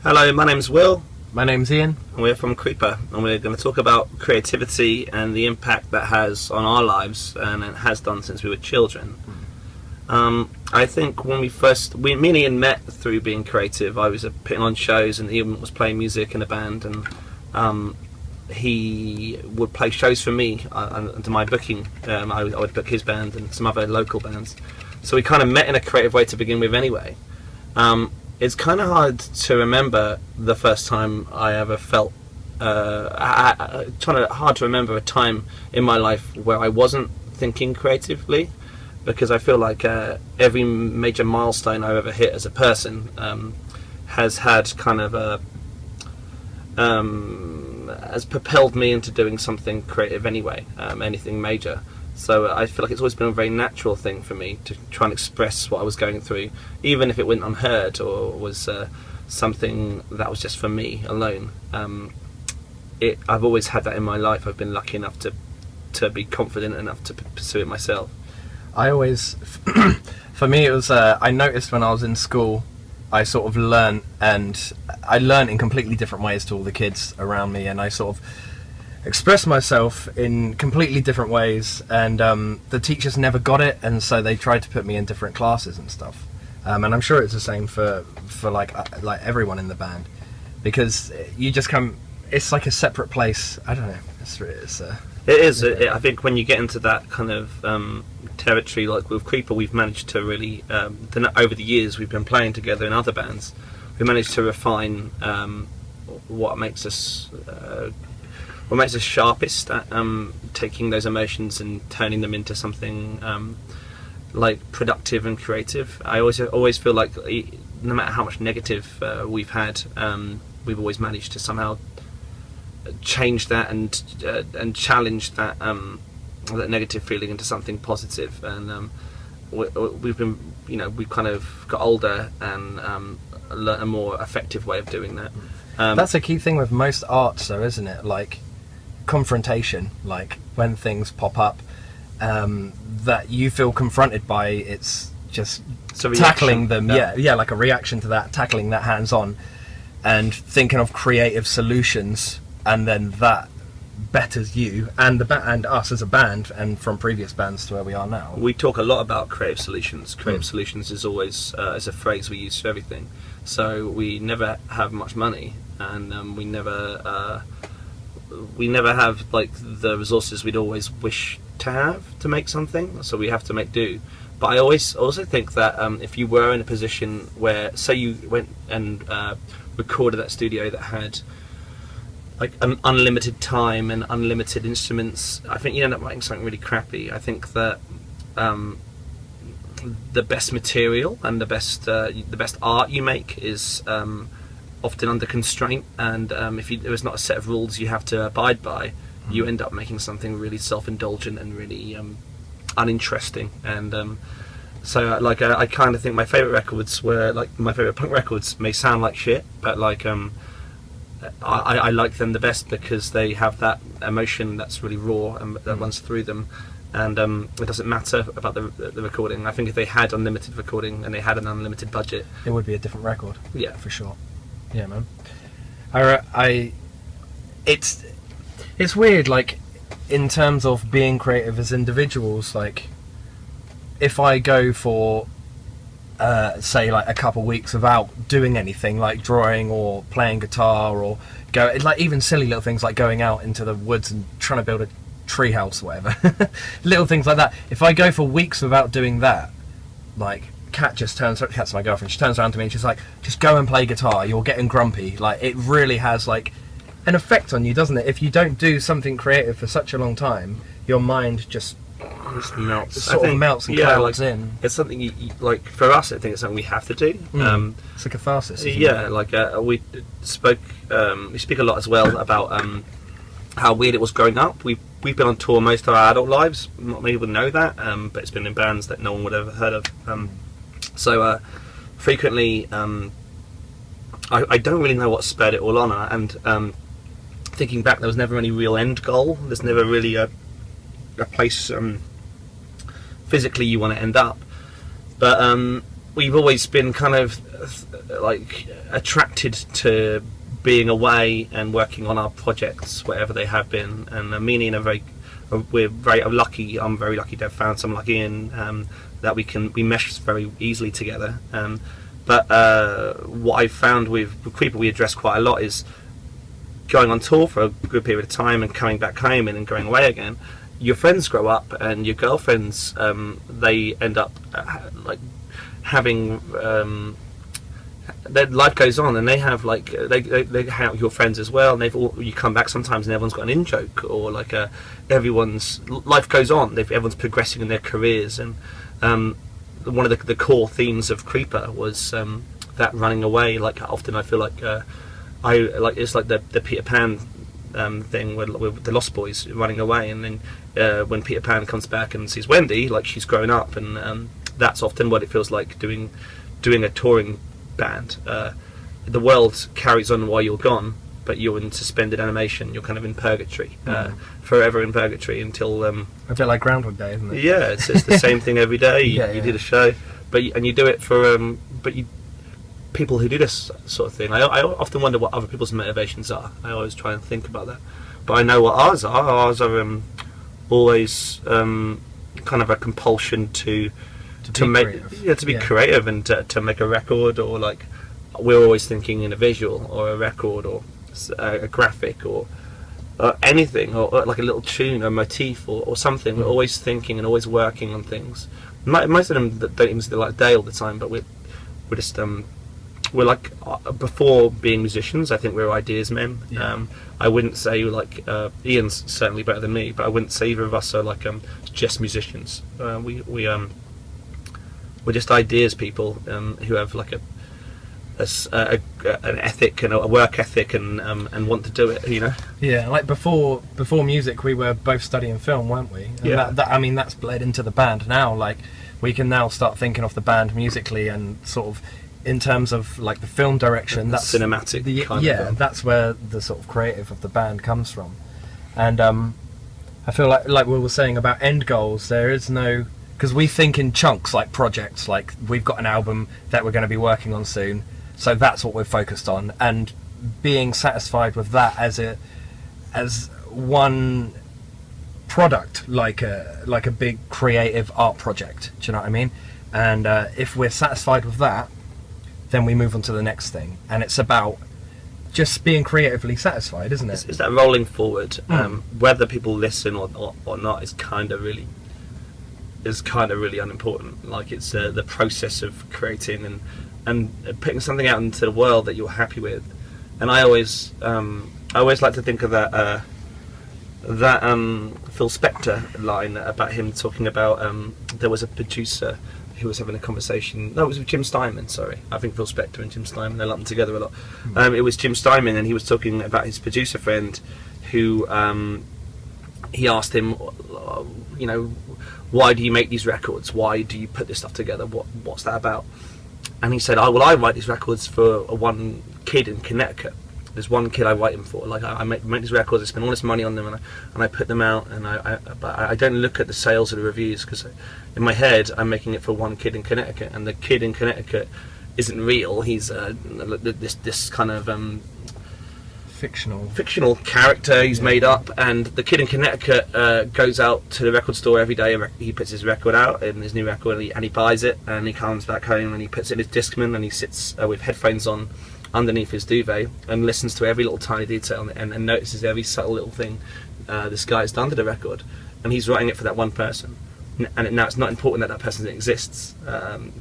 Hello, my name's Will, My name's Ian. and we're from Creeper, and we're going to talk about creativity and the impact that has on our lives, and it has done since we were children. I think when me and Ian met through being creative. I was putting on shows, and Ian was playing music in a band, and he would play shows for me under my booking. I would book his band and some other local bands. So we kind of met in a creative way to begin with anyway. It's kind of hard to remember the first time I ever felt hard to remember a time in my life where I wasn't thinking creatively, because I feel like every major milestone I've ever hit as a person has had kind of has propelled me into doing something creative anyway, anything major. So I feel like it's always been a very natural thing for me to try and express what I was going through, even if it went unheard or was something that was just for me alone. I've always had that in my life. I've been lucky enough to be confident enough to pursue it myself. For me it was, I noticed when I was in school, I sort of learned, and I learned in completely different ways to all the kids around me, and I sort of express myself in completely different ways, and the teachers never got it, and so they tried to put me in different classes and stuff. And I'm sure it's the same for like everyone in the band, because you just come. It's like a separate place. I don't know. It is. I think when you get into that kind of territory, like with Creeper, we've managed to really, over the years we've been playing together in other bands, we managed to refine what makes us sharpest at taking those emotions and turning them into something like productive and creative. I always feel like no matter how much negative we've had, we've always managed to somehow change that and challenge that that negative feeling into something positive. And we've been, we've kind of got older and learnt a more effective way of doing that. That's a key thing with most arts, though, isn't it? Like confrontation, like when things pop up that you feel confronted by, it's just tackling them. Yeah, like a reaction to that, tackling that hands-on, and thinking of creative solutions, and then that betters you and and us as a band, and from previous bands to where we are now. We talk a lot about creative solutions. Creative solutions is always is a phrase we use for everything. So we never have much money, and we never have like the resources we'd always wish to have to make something. So we have to make do. But I also think that if you were in a position where, say, you went and recorded that studio that had like an unlimited time and unlimited instruments, I think you end up writing something really crappy. I think that the best material and the best art you make is often under constraint, and if there is not a set of rules you have to abide by, you end up making something really self-indulgent and really uninteresting. And so I kind of think my favourite records were, like, my favourite punk records may sound like shit, but like I like them the best because they have that emotion that's really raw and that runs through them. And it doesn't matter about the recording. I think if they had unlimited recording and they had an unlimited budget, it would be a different record. Yeah, for sure. Yeah, man. It's weird, like, in terms of being creative as individuals. Like, if I go for say like a couple weeks without doing anything, like drawing or playing guitar, or like even silly little things like going out into the woods and trying to build a tree house or whatever, little things like that. If I go for weeks without doing that, like Kat's my girlfriend, she turns around to me and she's like, just go and play guitar, you're getting grumpy. Like, it really has like an effect on you, doesn't it? If you don't do something creative for such a long time, your mind just melts. Sort of melts and clouds in. It's something you like. For us, I think it's something we have to do. It's a catharsis. Yeah, like we speak a lot as well about how weird it was growing up. We've been on tour most of our adult lives. Not many people know that, but it's been in bands that no one would have heard of. So frequently, I don't really know what spurred it all on. And thinking back, there was never any real end goal. There's never really a place physically you want to end up. But we've always been kind of like attracted to being away and working on our projects, whatever they have been. And me and Ian we're very lucky. I'm very lucky to have found someone like Ian that we mesh very easily together. But what I've found with Creeper, we address quite a lot, is going on tour for a good period of time and coming back home and then going away again. Your friends grow up, and your girlfriends, they end up like having their life goes on, and they have like they hang out with your friends as well, and you come back sometimes and everyone's got an in joke, or like everyone's life goes on. Everyone's progressing in their careers, and one of the core themes of Creeper was that running away. Like often I feel like it's like the Peter Pan thing with the Lost Boys running away, and then when Peter Pan comes back and sees Wendy, like she's grown up, and that's often what it feels like doing a touring band. The world carries on while you're gone, but you're in suspended animation. You're kind of in purgatory, forever in purgatory until a bit like Groundhog Day, isn't it? Yeah, it's the same thing every day. You did a show, and you do it for people who do this sort of thing. I often wonder what other people's motivations are. I always try and think about that, but I know what ours are. Ours are always kind of a compulsion to make creative and to make a record, or like we're always thinking in a visual or a record or a graphic or anything, or like a little tune or a motif or something. We're always thinking and always working on things. Most of them don't even see like day all the time, but we're just we're like before being musicians. I think we're ideas men. I wouldn't say like Ian's certainly better than me, but I wouldn't say either of us are like just musicians. We're just ideas people who have like an ethic and a work ethic and want to do it, you know. Yeah, like before music, we were both studying film, weren't we? And I mean, that's bled into the band now. Like we can now start thinking of the band musically and sort of in terms of like the film direction. That's cinematic. That's where the sort of creative of the band comes from. And I feel like we were saying about end goals, there is no. Because we think in chunks, like projects, like we've got an album that we're going to be working on soon, so that's what we're focused on, and being satisfied with that as one product, like a big creative art project. Do you know what I mean? And if we're satisfied with that, then we move on to the next thing, and it's about just being creatively satisfied, isn't it? Is that rolling forward? Whether people listen or not is kind of really unimportant. Like it's the process of creating and putting something out into the world that you're happy with. And I always like to think of that Phil Spector line about him talking about there was a producer who was having a conversation. No, it was with Jim Steinman. Sorry, I think Phil Spector and Jim Steinman, they lump them together a lot. It was Jim Steinman, and he was talking about his producer friend who he asked him, you know, why do you make these records? Why do you put this stuff together? What's that about? And he said, I write these records for one kid in Connecticut. There's one kid I write them for. Like I make these records, I spend all this money on them, and I put them out, and but I don't look at the sales or the reviews, because in my head I'm making it for one kid in Connecticut, and the kid in Connecticut isn't real. He's this kind of fictional character he's made up, and the kid in Connecticut goes out to the record store every day. He puts his record out, and his new record, and he buys it, and he comes back home and he puts it in his Discman, and he sits with headphones on underneath his duvet and listens to every little tiny detail and notices every subtle little thing this guy's done to the record, and he's writing it for that one person. And now it's not important that person exists,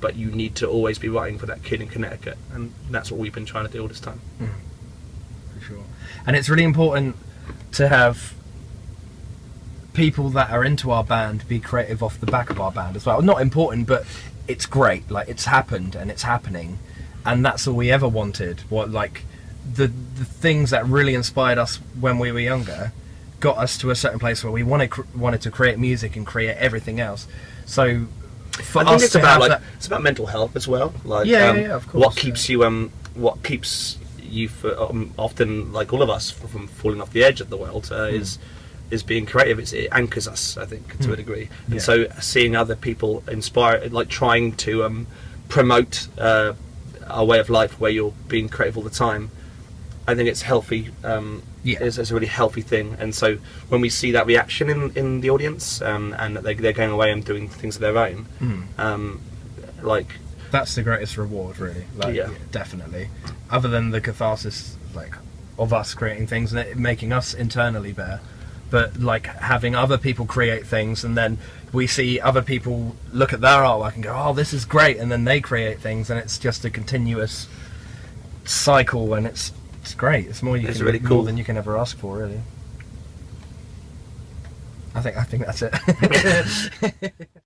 but you need to always be writing for that kid in Connecticut, and that's what we've been trying to do all this time. Sure. And it's really important to have people that are into our band be creative off the back of our band as well. Not important, but it's great. Like it's happened and it's happening, and that's all we ever wanted. Like the things that really inspired us when we were younger got us to a certain place where we wanted to create music and create everything else. So for us, it's about it's about mental health as well. Like of course. What keeps you for, often, like all of us, from falling off the edge of the world is being creative. It anchors us, I think, to a degree. And so seeing other people inspire, like trying to promote our way of life where you're being creative all the time, I think it's healthy. It's a really healthy thing. And so when we see that reaction in the audience, and that they're going away and doing things of their own, like, that's the greatest reward, really. Like, yeah. Definitely. Other than the catharsis, like, of us creating things and it making us internally better, but like having other people create things, and then we see other people look at their artwork and go, "Oh, this is great," and then they create things, and it's just a continuous cycle, and it's great. It's more really cool. more than you can ever ask for, really. I think that's it.